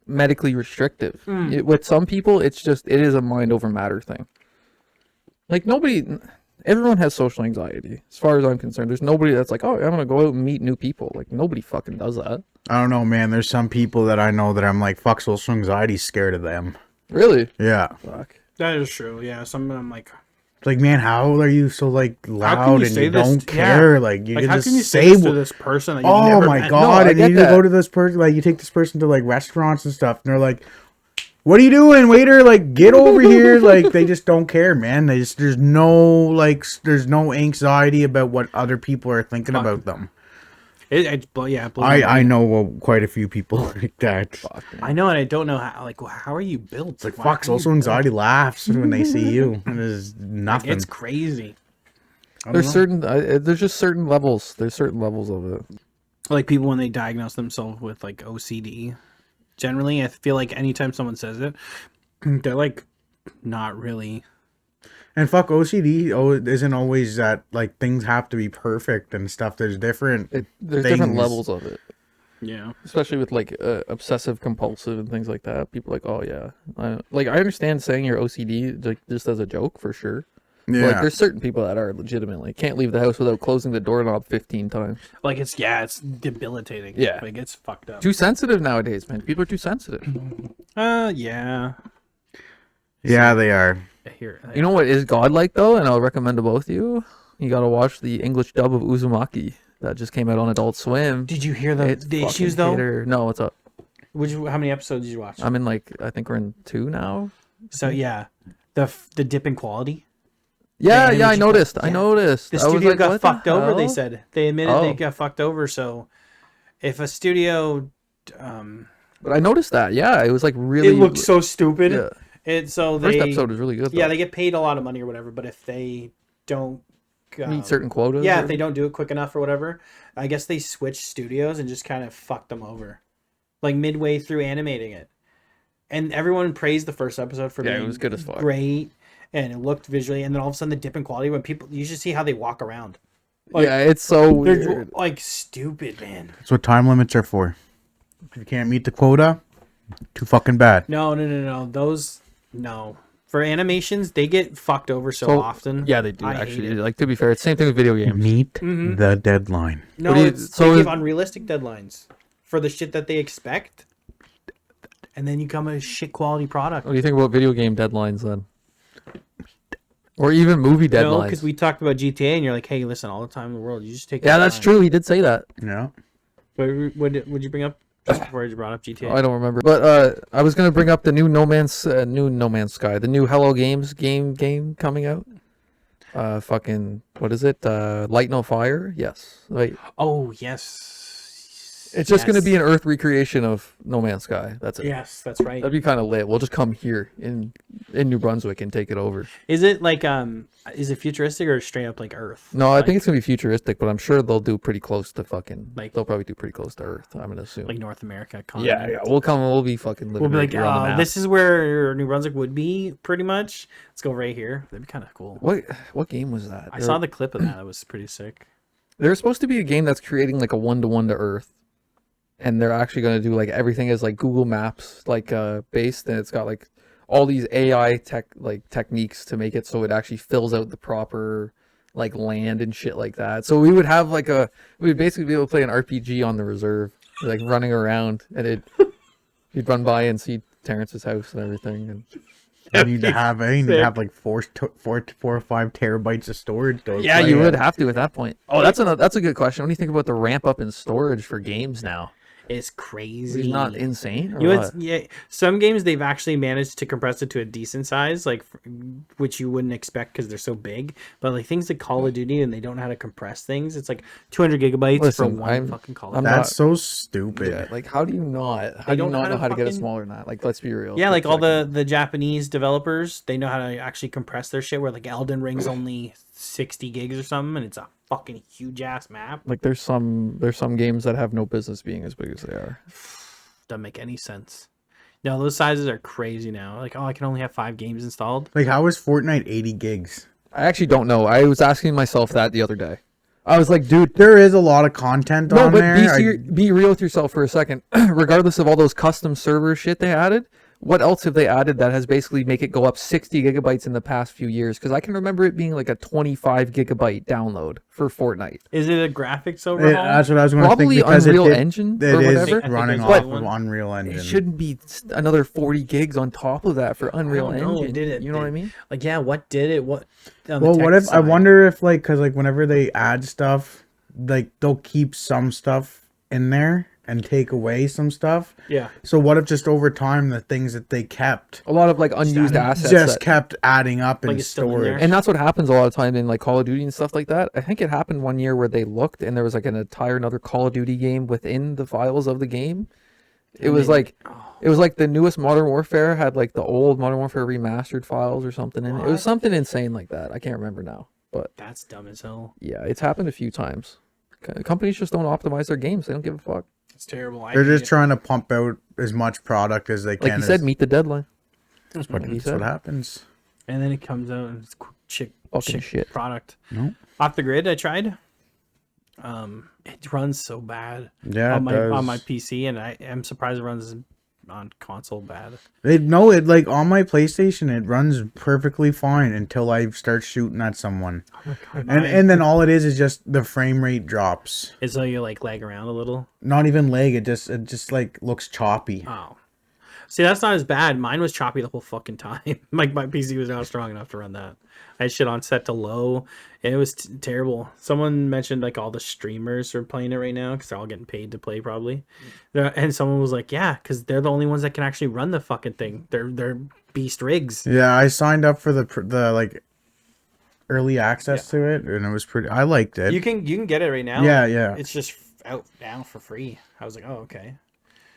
medically restrictive. With some people, it is a mind over matter thing. Like everyone has social anxiety. As far as I'm concerned, there's nobody that's like, oh, I'm gonna go out and meet new people. Like nobody fucking does that. I don't know, man. There's some people that I know that I'm like, fuck, social anxiety's scared of them. Really? Yeah. Fuck. That is true. Yeah, some of them like. It's like, man, how are you so like How can loud you and say you this? don't Yeah. care? Like you Like, can how just can you say say this to what. this person that you've Oh never my met? god! I And get you that. go to this person, like you take this person to like restaurants and stuff, and they're like, "What are you doing, waiter? Like, get over here!" Like they just don't care, man. There's no anxiety about what other people are thinking about them. It blows my I mind. know quite a few people like that. Fuck. I know, and I don't know how. Like, how are you built? It's like, Why fuck, are you social anxiety laughs when they see you. It is built? nothing. It's crazy. I don't There's know. certain, there's just certain levels. There's certain levels of it. Like people when they diagnose themselves with like OCD. Generally, I feel like anytime someone says it, they're like not really. And fuck, OCD isn't always that, like, things have to be perfect and stuff. There's different There's different things. levels of it. Yeah. Especially with like obsessive compulsive and things like that. People are like, oh yeah, I understand saying you're OCD like just as a joke for sure. But, like Yeah. there's certain people that are legitimately can't leave the house without closing the doorknob 15 times. Like it's debilitating. Yeah. Like it's fucked up. Too sensitive nowadays, man. People are too sensitive. Yeah. Yeah, they are. I hear. You know what is godlike though, and I'll recommend to both of you. You gotta watch the English dub of Uzumaki that just came out on Adult Swim. Did you hear It's the fucking issues though? hitter. No, what's up? How many episodes did you watch? I'm in like I think we're in 2 now. So yeah, the dip in quality. Yeah, The yeah, I energy noticed. cut- I yeah. noticed. The I was studio like, got what the fucked over. They hell? said they admitted they Oh. got fucked over. So if a studio, But I noticed that. Yeah, it was like really. it looked so stupid. Yeah. So First they episode was really good. yeah though. they get paid a lot of money or whatever. But if they don't meet certain quotas. yeah, or- if they don't do it quick enough or whatever, I guess they switched studios and just kind of fucked them over, like midway through animating it. And everyone praised the first episode for Yeah, it being was good as fuck. great, and it looked visually. And then all of a sudden, the dip in quality when people you should see how they walk around. Like, yeah, it's so they're weird. like stupid, man. That's what time limits are for. If you can't meet the quota, too fucking bad. No. Those no. For animations, they get fucked over so often. Yeah, they do I hate actually. it. Like to be fair, it's the same thing with video games. Meet Mhm. the deadline. No, What do you- it's, so they give is- unrealistic deadlines for the shit that they expect, and then you come a shit quality product. What do you think about video game deadlines then? Or even movie No, deadlines? because we talked about GTA, and you're like, "Hey, listen, all the time in the world, you just take." Yeah, your that's time." true. He did say that. Yeah. What would you bring up just before you brought up GTA? I don't remember, but I was gonna bring up the new No Man's Sky, the new Hello Games game coming out. Fucking what is it? Light No Fire. Yes. Like Oh yes. it's just gonna be Yes. an Earth recreation of No Man's Sky. That's it. Yes, that's right. That'd be kind of lit. We'll just come here in New Brunswick and take it over. Is it like is it futuristic or straight up like Earth? No, I Like- think it's gonna be futuristic, but I'm sure they'll do pretty close to fucking. Like- They'll probably do pretty close to Earth. I'm gonna assume. like North America. yeah, Continent. yeah. We'll come. We'll be fucking living We'll be right like, here on the map. this is where New Brunswick would be, pretty much. Let's go right here. That'd be kind of cool. What game was that? I saw the clip of that. It was pretty sick. There's supposed to be a game that's creating like a 1-to-1 to Earth, and they're actually gonna do like everything is like Google Maps like based, and it's got like all these AI techniques to make it so it actually fills out the proper like land and shit like that. So we would have like we'd basically be able to play an RPG on the reserve, like running around, and you'd run by and see Terrence's house and everything. And I need to have like 4 or 5 terabytes of storage. Though, yeah, you would have to at that point. Oh, that's a good question. What do you think about the ramp up in storage for games now? It's crazy. Is it not insane? Or You know, what? yeah, some games they've actually managed to compress it to a decent size, like which you wouldn't expect because they're so big. But like things like Call of Duty, and they don't know how to compress things. It's like 200 gigabytes for Listen, one fucking Call of I'm Duty. That's so stupid. Yeah, like how do you not? How do you don't not know how to get it fucking- smaller than that? Like, let's be real. Yeah, for a like all second. the Japanese developers, they know how to actually compress their shit. Where like Elden Ring's only 60 gigs or something, and it's a fucking huge ass map. Like there's some games that have no business being as big as they are. Doesn't make any sense. No, those sizes are crazy now. Like, oh, I can only have 5 games installed. Like, how is Fortnite 80 gigs? I actually don't know. I was asking myself that the other day. I was like, dude, There is a lot of content no, on but there. be real with yourself for a second. Regardless of all those custom server shit they added, what else have they added that has basically make it go up 60 gigabytes in the past few years? Because I can remember it being like a 25 gigabyte download for Fortnite. Is it a graphics overhaul? That's what I was going to think. Probably Because Unreal Engine it or is whatever. I think running it's off one. of Unreal Engine. It shouldn't be another 40 gigs on top of that for Unreal don't know. Engine. Did it- You know what I mean? Like, yeah, what did it? What? on the Well, tech what if I side? wonder if like because like whenever they add stuff, like they'll keep some stuff in there and take away some stuff. Yeah, So what if just over time the things that they kept A lot of like unused assets. just that- kept adding up Like in it's still in there? storage? And that's what happens a lot of time in like Call of Duty and stuff like that. I think it happened one year where they looked and there was like an entire another Call of Duty game within the files of the game. It was like the newest Modern Warfare had like the old Modern Warfare remastered files or something in it. It was What? something insane like that. I can't remember now. But that's dumb as hell. yeah, it's happened a few times. Companies just don't optimize their games. They don't give a fuck. It's terrible. They're just trying to pump out as much product as they can. Like you said, meet the deadline. That's what, like you that's said. what happens. and then it comes out and it's Fucking chick shit. product. Nope. Off the grid, I tried. It runs so bad Yeah, on it does. my PC, and I am surprised it runs on console bad. It like on my PlayStation, it runs perfectly fine until I start shooting at someone, and then all it is just the frame rate drops. It's like you like lag around a little. Not even lag. It just like looks choppy. Oh, see, that's not as bad. Mine was choppy the whole fucking time. Like my PC was not strong enough to run that. I had shit on set to low, and it was terrible. Someone mentioned like all the streamers are playing it right now because they're all getting paid to play probably, and someone was like, "Yeah, because they're the only ones that can actually run the fucking thing. They're beast rigs." Yeah, I signed up for the like early access to it, and it was pretty. I liked it. You can get it right now. Yeah. It's just out now for free. I was like, "Oh, okay."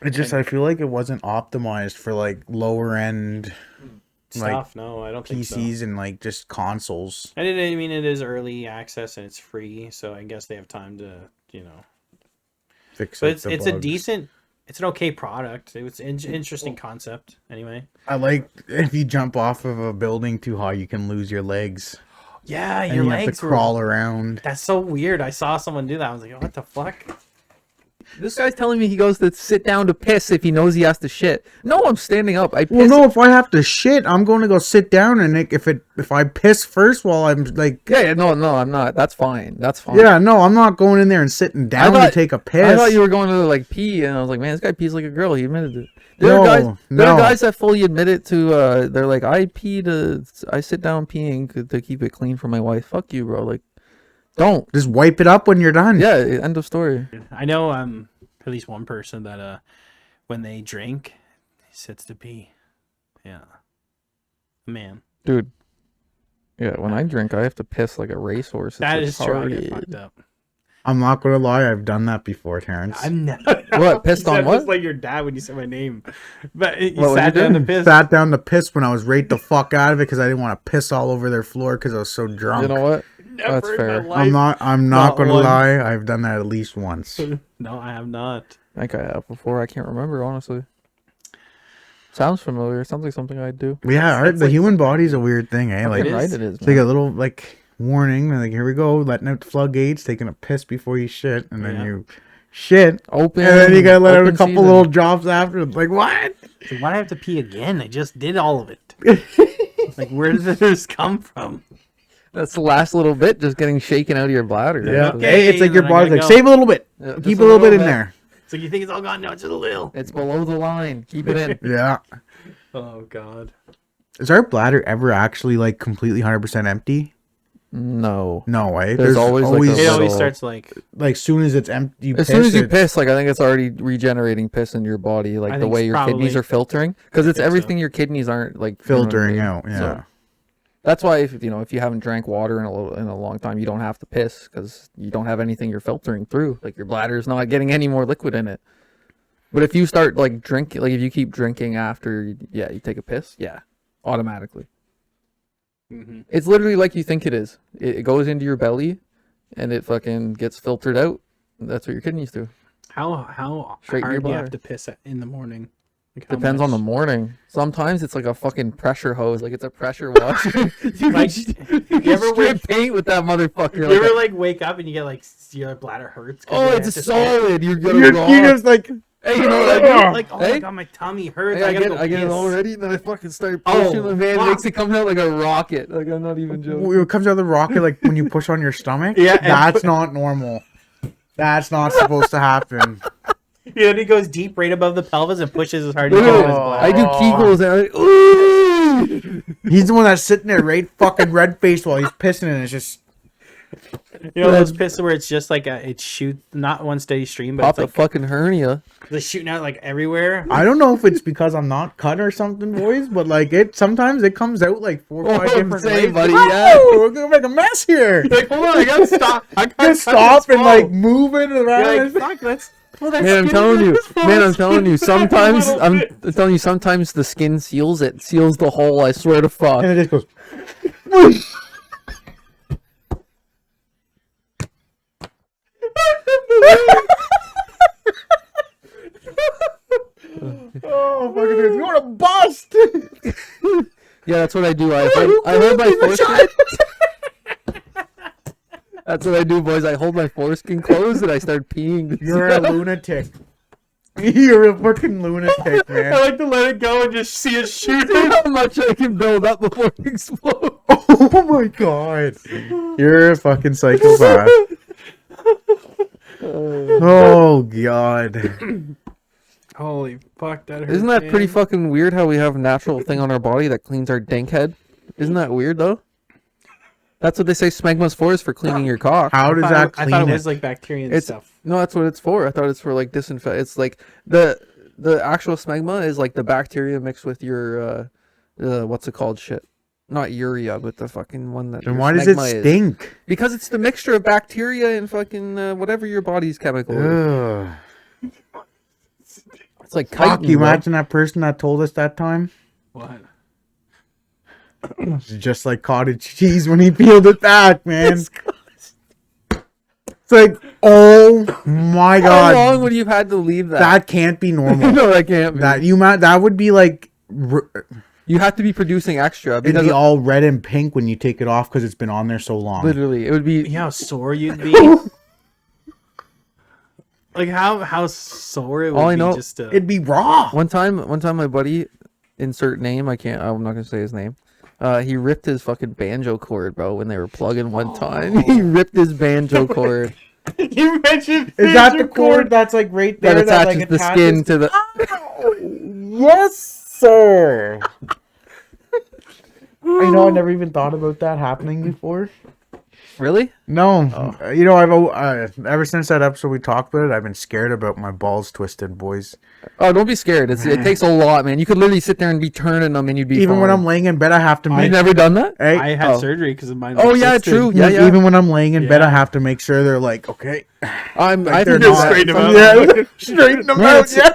It just I feel like it wasn't optimized for like lower end like Stuff? No, I don't think so. PCs and like just consoles. I mean, it is early access and it's free, so I guess they have time to, Fix But like, it's the it's a bugs. decent, it's an okay product. It was an interesting concept. Anyway. I like if you jump off of a building too high, you can lose your legs. Yeah, And your you legs have to were. crawl around. That's so weird. I saw someone do that. I was like, what the fuck? This guy's telling me he goes to sit down to piss if he knows he has to shit. No, I'm standing up. I piss. Well, no, if I have to shit, I'm going to go sit down, and if I piss first while I'm like, Yeah, no, I'm not. That's fine. That's fine. yeah, no, I'm not going in there and sitting down to take a piss. I thought you were going to like pee, and I was like, man, this guy pees like a girl. He admitted it. No, There are no. guys that fully admit it to. They're like, I sit down peeing to keep it clean for my wife. Fuck you, bro. Like, don't. Just wipe it up when you're done. Yeah, end of story. I know at least one person that when they drink, he sits to pee. Yeah. Man. Dude, Yeah, when I drink, I have to piss like a racehorse. It's That is true. I get retarded. fucked up. I'm not gonna lie, I've done that before, Terrence. I'm not. What, pissed You on said what? Just like your dad when you said my name. But you What would sat you down do? to piss. Sat down to piss when I was right the fuck out of it because I didn't want to piss all over their floor because I was so drunk. You know what? Never That's in fair. my life. I'm not Not gonna once. lie, I've done that at least once. No, I have not. I think I have before. I can't remember, honestly. Sounds familiar. Sounds like something I'd do. Yeah, the human body's a weird thing, eh? Like, Fucking right is. it is, it's like man. a little like warning, like here we go, letting out the floodgates, taking a piss before you shit, and then Yeah. you shit, Open. and then you gotta let out a open couple season. little drops after. It's like what? So why do I have to pee again? I just did all of it. Like, where did this come from? That's the last little bit, just getting shaken out of your bladder. Yeah, Okay, hey, it's like your then I body's like gotta go. save a little bit, Yeah, keep just a little bit in there. So you think it's all gone? No, it's just a little. It's below the line. Keep it in. Yeah. Oh, God. Is our bladder ever actually like completely 100% empty? No. No way. There's always, like, a It little- always starts like... like soon as it's empty, you As soon as you it- piss, like I think it's already regenerating piss in your body, like I the think way it's your kidneys probably- are filtering, because it's think so. everything your kidneys aren't like you know what I filtering mean? out. Yeah. So, that's why if you haven't drank water in a long time, you don't have to piss because you don't have anything you're filtering through. Like your bladder's not getting any more liquid in it. But if you start like drinking, like if you keep drinking after, you take a piss, automatically. Mhm. It's literally like you think it is. It goes into your belly, and it fucking gets filtered out. That's what your kidneys do. How Straight in your hard do you have bladder. to piss in the morning? Like, how Depends on the much? morning. Sometimes it's like a fucking pressure hose, like it's a pressure washer. you Like, can ever strip paint with that motherfucker. You like ever a- like wake up and you get like your bladder hurts? 'cause oh, you it's have to solid. You're gonna You're raw. just like Hey, you know what I spit. do? Like, oh Hey? my God, my tummy hurts. Hey, I gotta get go it piss. already, then I fucking start Oh, pushing the man. It fuck. makes it come out like a rocket. Like I'm not even joking. it comes out of the rocket like when you push on your stomach. Yeah, and That's not normal. That's not supposed to happen. Yeah, and he goes deep right above the pelvis and pushes as hard as he Literally, can in his I bladder. do Kegels and I ooh. He's the one that's sitting there right fucking red faced while he's pissing and it's just You know those pisses where it's just like it shoots not one steady stream, but Pop it's the like fucking hernia. it's shooting out like everywhere. I don't know if it's because I'm not cut or something, boys, but like sometimes it comes out like 4 or 5 Oh, different same, ways. buddy, Whoa, yeah. we're gonna make a mess here. Like, hold on, I gotta stop. I gotta Just stop and like move it around. You're like, fuck, that's. Well, that's Man, I'm skin telling you. is full Man, of I'm telling you. skin. Sometimes Little I'm bit. telling you. Sometimes the skin seals it. Seals the hole. I swear to fuck. And it just goes. Oh, fucking it's going to bust. Yeah, that's what I do. I hold my foreskin. That's what I do, boys. I hold my foreskin closed and I start peeing. You're a lunatic. You're a fucking lunatic, I man. like to let it go and just see it shoot. How much I can build up before it explodes. Oh my god. You're a fucking psychopath. Oh god. Holy fuck, that hurts. Isn't that pretty man. fucking weird how we have a natural thing on our body that cleans our dink head? Isn't that weird though? That's what they say smegma's for, is for cleaning your cock. How does that I clean thought it it? was like bacteria and It's stuff. no, that's what it's for. I thought it's for like disinfect. It's like the actual smegma is like the bacteria mixed with your what's it called? Shit, not urea, but the fucking one that. Then your why does it smegma is. stink? Because it's the mixture of bacteria and fucking whatever your body's chemical is. Ugh. It's like Fuck, chitin, you bro. imagine that person that told us that time? What? It's just like cottage cheese when he peeled it back, man. It's like, oh my How long god. would you have had to leave that? That can't be normal. No, that can't be. That would be like You have to be producing extra it'd because be all red and pink when you take it off because it's been on there so long. literally it would be. You know how sore you'd be? Like how sore it would All I be know- just to... It'd be raw. One time, my buddy, insert name. I'm not gonna say his name. He ripped his fucking banjo cord, bro, when they were plugging one time. He ripped his banjo cord You mentioned Is that the cord that's like right there that attaches the skin to the. Yes, sir. I know I never even thought about that happening before. Really? No, you know, ever since that episode we talked about it, I've been scared about my balls twisted, boys. Oh, don't be scared. It takes a lot, man. You could literally sit there and be turning them, and you'd be Even when fine. I'm laying in bed, I have to You've make. never done that? Hey, I had surgery because of mine. Oh, yeah, true. Yeah. Even when I'm laying in bed, I Yeah. have to make sure they're like, okay. I they're think not- it's straighten them sometimes- out. Yeah, straighten them Man, out. it's- Yeah.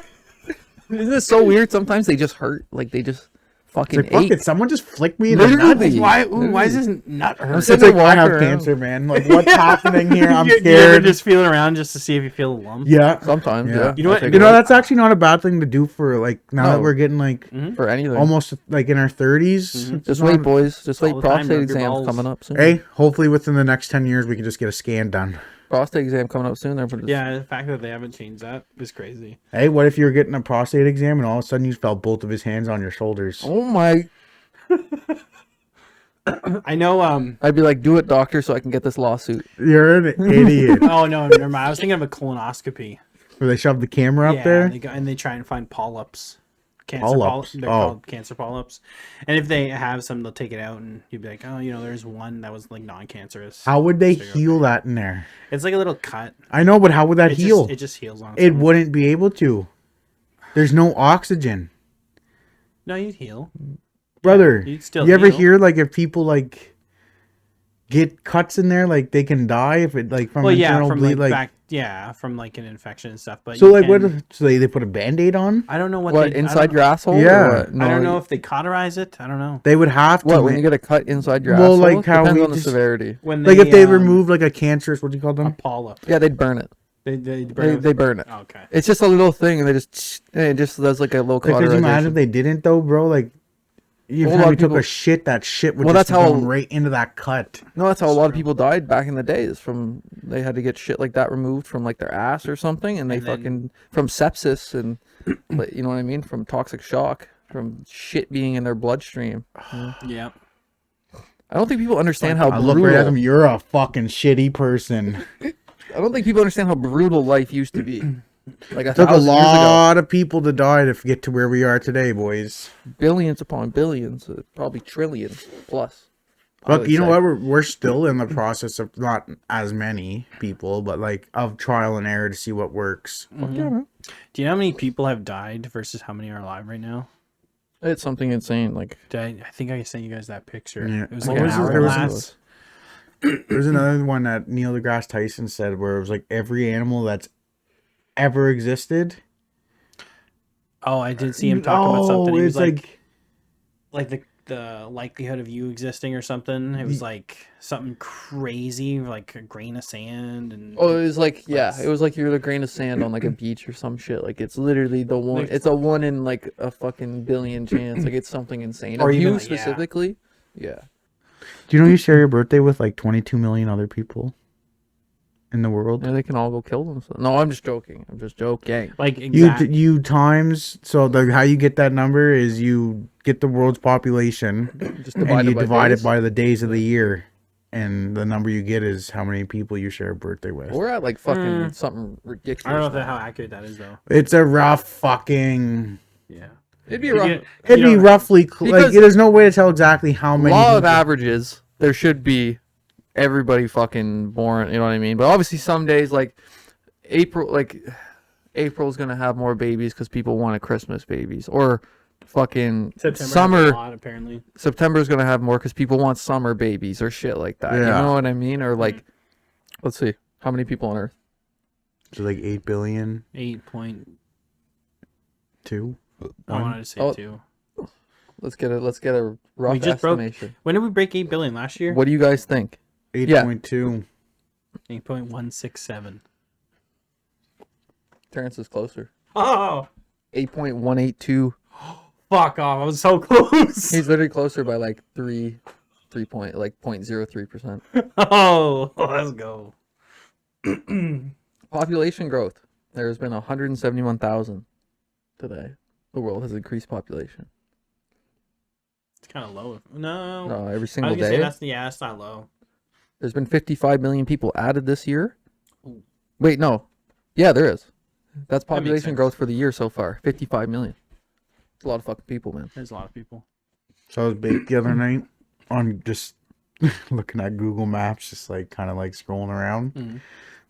Isn't it so weird? Sometimes they just hurt. Like they just It's fucking like, fuck ache. it, someone just flicked me in the Literally. nuts. Why is this nut I'm hurt? It's sitting like, there I have walking around. cancer, man. Like, what's happening here? I'm You ever scared. just feel it around just to see if you feel a lump? Yeah. Sometimes, Yeah. yeah. You know what- I'll take You know, it that's actually not a bad thing to do for, like, now that No. we're getting, like, for anything. almost, like, in our 30s. It's Just not- wait, boys. Just wait. all the time, Prostate rub your exam's balls. coming up soon. Hey, hopefully within the next 10 years, we can just get a scan done. Prostate exam coming up soon. There, but Yeah, the fact that they haven't changed that is crazy. Hey, what if you're getting a prostate exam and all of a sudden you felt both of his hands on your shoulders? Oh my! I know. I'd be like, do it, doctor, so I can get this lawsuit. You're an idiot. Oh no, never mind. I was thinking of a colonoscopy. Where they shove the camera up Yeah, there? and they try and find polyps. Cancer Polyps? They're Oh. called cancer polyps. And if they have some, they'll take it out, and you'd be like, oh, you know, there's one that was like non-cancerous. How would they So you're heal okay. that in there? It's like a little cut. I know, but how would that It heal? Just, it just heals on It own. wouldn't be able to. There's no oxygen. No, you'd heal. Brother, you'd still you ever heal. hear, like, if people, like, get cuts in there, like, they can die if it, like, from Well, yeah, internal from bleed, like, from like an infection and stuff. But So, you like, what? can- So they put a Band-Aid on? I don't know what. What they, inside your asshole? or Yeah. what? I don't know if they cauterize it. I don't know. They would have to. What when ma- you get a cut inside your Well, asshole? like how Depends we on the just- severity. When like, if they um, remove, like, a cancerous, what do you call a them? polyp, Yeah, they'd burn it. they burn it. They burn it. Oh, okay. It's just a little thing, and they just and it just does like a little Like, could you imagine if cauterization. they didn't, though, bro? Like, every Well, a time lot you of took people- a shit, that shit would Well, just that's how- go right into that cut. No, that's how a lot of people died back in the days. From they had to get shit like that removed from like their ass or something, and they And then- fucking from sepsis and like, you know what I mean, from toxic shock, from shit being in their bloodstream. Yeah. I don't think people understand how I look right at brutal. him. You're a fucking shitty person. I don't think people understand how brutal life used to be. Like Took a 1,000 years ago. lot of people to die to get to where we are today, boys. Billions upon billions, probably trillions plus. I Look, would you know say. what? We're still in the process of not as many people, but like of trial and error to see what works. Fuck yeah, man. Do you know how many people have died versus how many are alive right now? It's something insane. Like I think I sent you guys that picture. Yeah. It was What like was an it? There was hourglass. There's another one that Neil deGrasse Tyson said where it was like every animal that's ever existed. Oh, I did see him talk about something. He was it's like the likelihood of you existing or something. It was like something crazy, like a grain of sand and Oh, it was like yeah, Nice. it was like you're the grain of sand on like a beach or some shit. Like it's literally the one. Like- It's a one in like a fucking billion chance. Like it's something insane. Or Of even, you like, yeah. specifically, yeah. Do you know you share your birthday with like 22 million other people in the world? Yeah, they can all go kill themselves. No, I'm just joking. I'm just joking. like You exact. you times so how you get that number is you get the world's population Just and divided you by divide days. it by the days of the year, and the number you get is how many people you share a birthday with. We're at like fucking something ridiculous. I don't know if now. how accurate that is though. It's a rough fucking. Yeah. It'd be You rough. get- It'd you be know, roughly like because- there's no way to tell exactly how many. Law of people- averages. There should be everybody fucking born. You know what I mean? But obviously, some days like April's gonna have more babies because people wanted Christmas babies, or fucking September has a summer. lot, apparently. September's gonna have more because people want summer babies or shit like that. You Yeah. know what I mean? Or like, let's see, how many people on Earth? So like 8 billion 8.2. 2. I wanted to say Oh. 2. Let's get a rough We just broke- estimation. When did we break 8 billion last year? What do you guys think? 8.2. 8.167. Terrence is closer. Oh, 8.182. fuck off! I was so close. He's literally closer by like 0.03%. Oh, let's go. Population growth. There's been 171,000 today. The world has increased population. It's kind of low. No, No, every I single was gonna say day. that's not low. There's been 55 million people added this year. Ooh. Wait, no. Yeah, there is. That's makes population sense. growth for the year so far. 55 million. It's a lot of fucking people, man. There's a lot of people. So I was baked the other night on just looking at Google Maps, just like kind of like scrolling around. Mhm.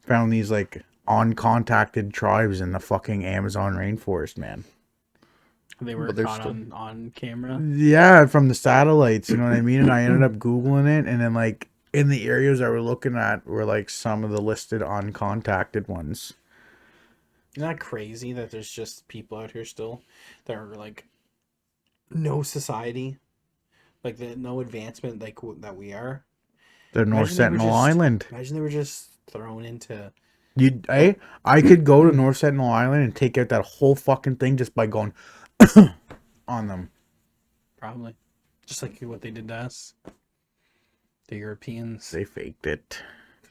Found these like uncontacted tribes in the fucking Amazon rainforest, man. They were But they're caught still- on camera. Yeah, from the satellites, you know what I mean? And I ended up Googling it, and then like in the areas I were looking at were like some of the listed uncontacted ones. Isn't that crazy that there's just people out here still that are like no society, like no advancement like that we are. The North Imagine they were Sentinel just- Island. Imagine they were just thrown into. I could go to North Sentinel Island and take out that whole fucking thing just by going on them. Probably. Just like what they did to us. The Europeans. They faked it.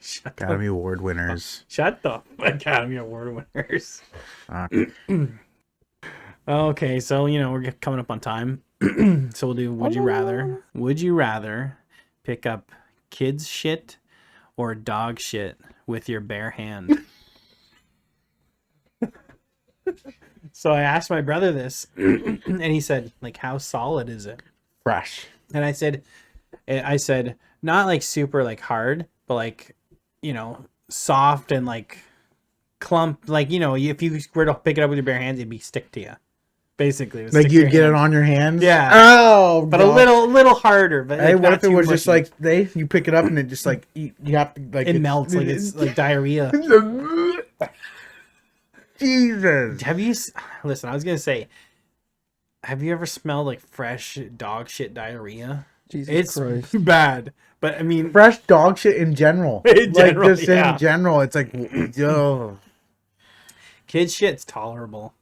Shut Academy Award winners. Shut the Academy Award winners. Fuck. Okay, so we're coming up on time. So we'll do would you rather. Would you rather pick up kids shit or dog shit with your bare hand? So I asked my brother this and he said, like, how solid is it? Fresh. And I said not like super like hard, but like, soft and like clump, like, if you were to pick it up with your bare hands, it'd be stick to you. Basically. It would Like stick to you your get hand. it on your hands? Yeah. Oh, But God. a little harder. But Hey, like, what not if it too was just mushy. like you pick it up and it just like you have to like It melts like it's like diarrhea. Jesus. Listen, I was gonna say, have you ever smelled like fresh dog shit diarrhea? Jesus It's Christ. bad, but I mean, Fresh dog shit in general. In general, like just yeah. in general, it's like yo. kid shit's tolerable.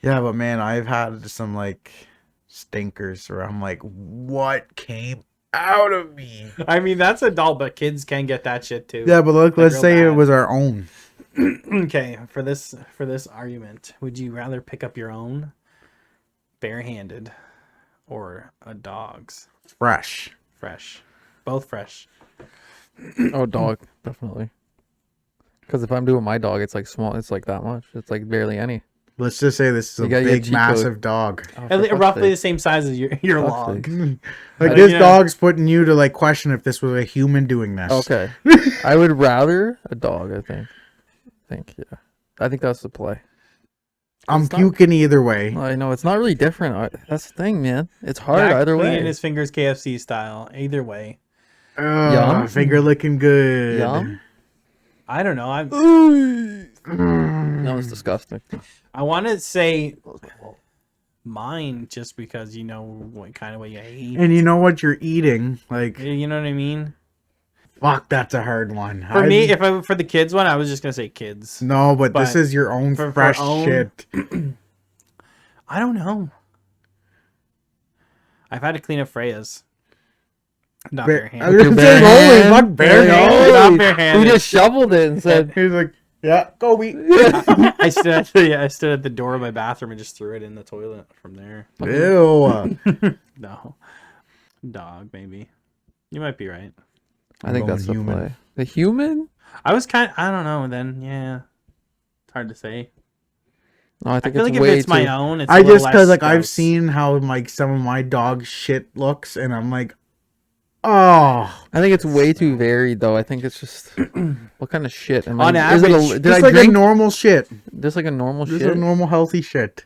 Yeah, but man, I've had some like stinkers where I'm like, what came out of me? I mean, that's adult, but kids can get that shit too. Yeah, but look, Like, let's real say it bad. was our own. Okay, for this argument, would you rather pick up your own barehanded or a dog's Fresh. fresh? Both fresh. Oh, dog, definitely. Because if I'm doing my dog, it's like small. It's like that much. It's like barely any. Let's just say this is You a gotta get big, cheat massive dog. Oh, At for fuck's roughly the sake. same size as your Fuck's log. sake. Like But, this yeah. dog's putting you to like question if this was a human doing this. Okay. I would rather a dog, I think. Yeah. I think that's the play. I'm It's not- puking either way. I know, it's not really different. That's the thing, man. It's hard Jack either cleaning way. his fingers KFC style. Either way. Yum. Finger looking good. Yum? I don't know. No, it's disgusting. I want to say mine just because what kind of way you hate. And you know what you're eating? Like, You know what I mean? fuck, that's a hard one. For me, for the kids one, I was just gonna say kids. No, but this But is your own for fresh own- shit. I don't know. I've had to clean up Freya's. Not Bare- bare I was handed. gonna say, holy fuck, Bare barehanded. hand. Not We barehanded. just shoveled it and said, He's like, yeah, go beat. I stood at the door of my bathroom and just threw it in the toilet from there. Ew. No, dog maybe. You might be right. I think going that's the human. play. The human? I don't know. Then yeah, it's hard to say. No, I I think feel it's like if way it's too... my own, it's I a little just less because like I've gross. seen how like some of my dog shit looks, and I'm like, oh, I think it's way too varied, though. I think it's just... What kind of shit? Am On I, is it average, did just I like drink a normal shit. just like a normal Just shit? a normal healthy shit.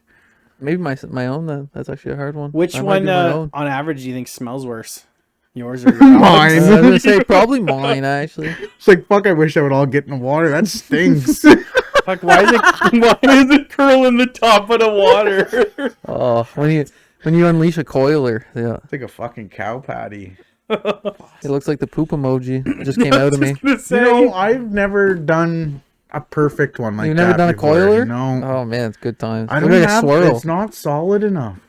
Maybe my own, then. That's actually a hard one. Which I might one, do my own. on average, do you think smells worse? Yours or your Mine. dog's? I was going to say probably mine, actually. It's like, fuck, I wish I would all get in the water. That stinks. Fuck, why is it curling the top of the water? Oh, when you unleash a coiler, yeah. It's like a fucking cow patty. It looks like the poop emoji. It just came out of me. Gonna say, You know, I've never done a perfect one like You've that. never done a before. coiler? No. Oh, man, it's good times. I Look don't like a have. swirl. It's not solid enough.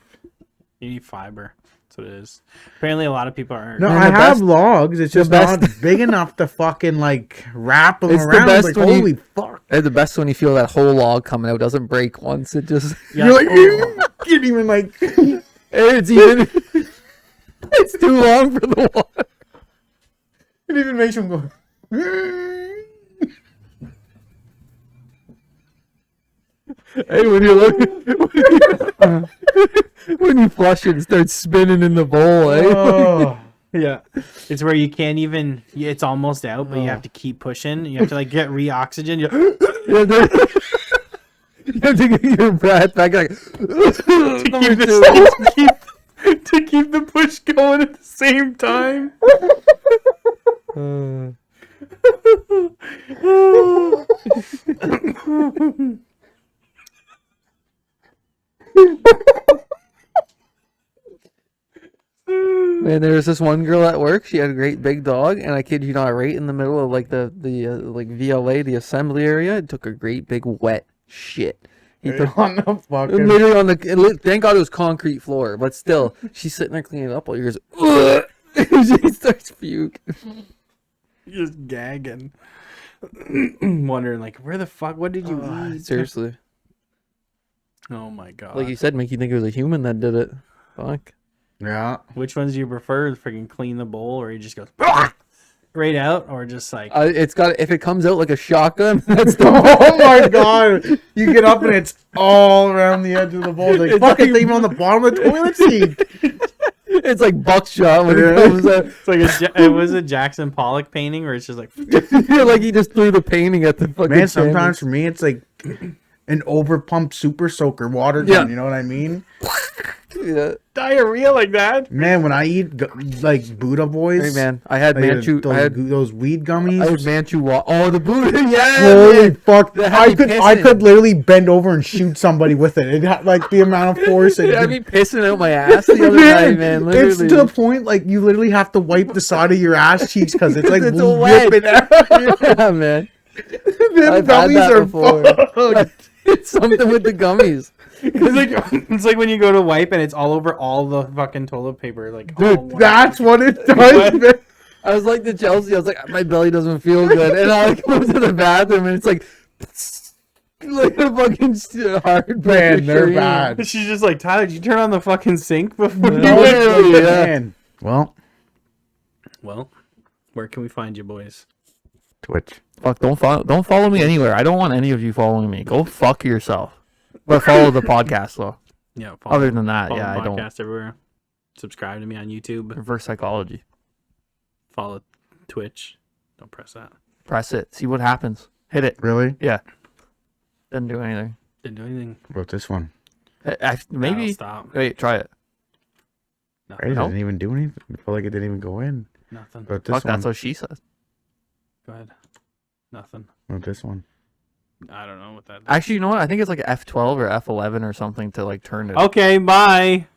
you need fiber. That's what it is. Apparently, a lot of people are. No, And I the have best- logs. It's the just best- not big enough to fucking like wrap them It's the around. best Like, when you- holy fuck! It's the best when you feel that whole log coming out. It doesn't break once. It just... Yeah. You're like, you can't even like. It's even... It's too long for the water. It even makes them go. Hey, when you look... when you flush it, it starts spinning in the bowl, eh? Oh. Yeah, it's where you can't even. It's almost out, but you have to keep pushing. You have to like get re-oxygen. You have to get your breath back. Like, number two. to keep the push going at the same time. Man, there was this one girl at work. She had a great big dog, and I kid you not, right in the middle of like the like VLA, the assembly area, it took a great big wet shit. He took On the fucking... literally on the. Thank God it was concrete floor, but still, she's sitting there cleaning it up while he goes, "Ugh!" She starts puke. Just gagging, wondering like, where the fuck? What did you eat? Seriously, Oh my god! like you said, make you think it was a human that did it. Fuck. Yeah. Which ones do you prefer? Freaking clean the bowl, or he just goes right out, or just like It's got if it comes out like a shotgun. That's the Oh my god! You get up and it's all around the edge of the bowl. Like, fuck it, even on the bottom of the toilet seat. It's like buckshot when Yeah. it comes out. it's like it was a Jackson Pollock painting where it's just like Like he just threw the painting at the fucking. Man, sometimes for me, it's like an overpumped super soaker water gun. Yeah. You know what I mean? Yeah. diarrhea like that. Man, when I eat like Buddha Boys, Hey man, I had like, Manchu. those weed gummies. I had Manchu. Oh, the Buddha. Yeah. Holy man. fuck! That had me I pissing. could literally bend over and shoot somebody with it. It had like the amount of force. Dude, It I'd be pissing out my ass the other night, man. it's Literally. to the point like you literally have to wipe the side of your ass cheeks because it's like It's all wet. whipping out. Yeah, man. Them I've had gummies that are before. fucked. It's something with the gummies. It's like when you go to wipe and it's all over all the fucking toilet paper. Like, Dude, oh, that's what it does, man. I was like the Chelsea. I was like, my belly doesn't feel good, and I go to the bathroom, and it's like a fucking hard pressure Man, they're stream. bad. She's just like, Tyler, did you turn on the fucking sink before you No. went? Literally, yeah. Man. Well, Well, where can we find you, boys? Twitch. Fuck! Don't follow me anywhere. I don't want any of you following me. Go fuck yourself. But follow the podcast though. Yeah. Other than that, follow yeah, the I don't. podcast everywhere. Subscribe to me on YouTube. Reverse psychology. Follow Twitch. Don't press that. Press it. See what happens. Hit it. really? Yeah. Didn't do anything. Didn't do anything. What about this one? That'll Maybe. stop. Wait. Try it. Right, Nothing. it Nope. didn't even do anything. I feel like it didn't even go in. Nothing. But this Fuck. one. That's what she says. Go ahead. Nothing. What about this one? I don't know what that is. Actually, you know what? I think it's like F12 or F11 or something to like turn it. Okay, bye.